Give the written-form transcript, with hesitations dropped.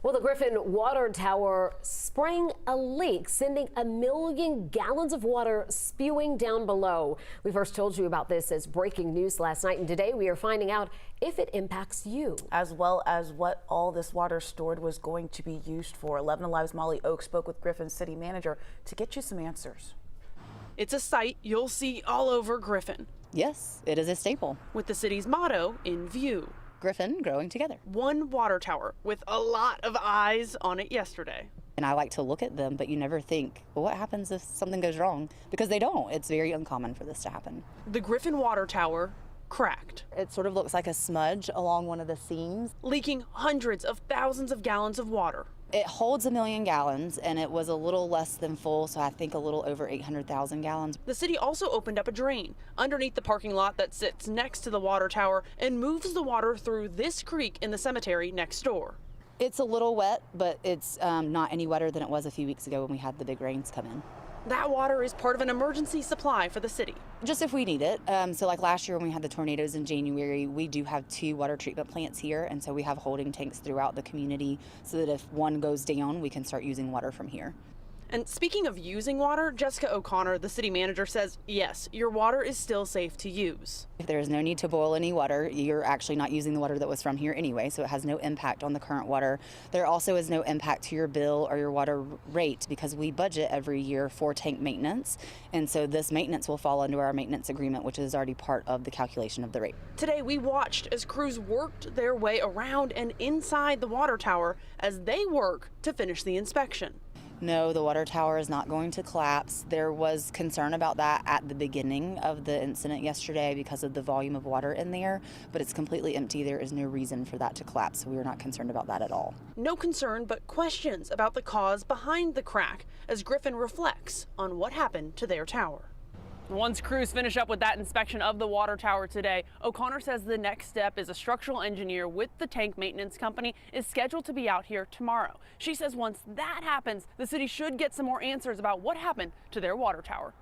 Well, the Griffin water tower sprang a leak, sending 1 million gallons of water spewing down below. We first told you about this as breaking news last night, and today we are finding out if it impacts you. As well as what all this water stored was going to be used for. 11 Alive's Molly Oak spoke with Griffin's city manager to get you some answers. It's a sight you'll see all over Griffin. Yes, it is a staple. With the city's motto in view. Griffin growing together. One water tower with a lot of eyes on it yesterday. And I like to look at them, but you never think, well, what happens if something goes wrong? Because they don't. It's very uncommon for this to happen. The Griffin water tower cracked. It sort of looks like a smudge along one of the seams, leaking hundreds of thousands of gallons of water. It holds 1 million gallons, and it was a little less than full, so I think a little over 800,000 gallons. The city also opened up a drain underneath the parking lot that sits next to the water tower and moves the water through this creek in the cemetery next door. It's a little wet, but it's not any wetter than it was a few weeks ago when we had the big rains come in. That water is part of an emergency supply for the city. Just if we need it. So like last year when we had the tornadoes in January, we do have 2 water treatment plants here, and so we have holding tanks throughout the community so that if one goes down, we can start using water from here. And speaking of using water, Jessica O'Connor, the city manager, says, yes, your water is still safe to use. If there is no need to boil any water, you're actually not using the water that was from here anyway, so it has no impact on the current water. There also is no impact to your bill or your water rate because we budget every year for tank maintenance, and so this maintenance will fall under our maintenance agreement, which is already part of the calculation of the rate. Today we watched as crews worked their way around and inside the water tower as they work to finish the inspection. No, the water tower is not going to collapse. There was concern about that at the beginning of the incident yesterday because of the volume of water in there, but it's completely empty. There is no reason for that to collapse, so we are not concerned about that at all. No concern, but questions about the cause behind the crack as Griffin reflects on what happened to their tower. Once crews finish up with that inspection of the water tower today, O'Connor says the next step is a structural engineer with the tank maintenance company is scheduled to be out here tomorrow. She says once that happens, the city should get some more answers about what happened to their water tower.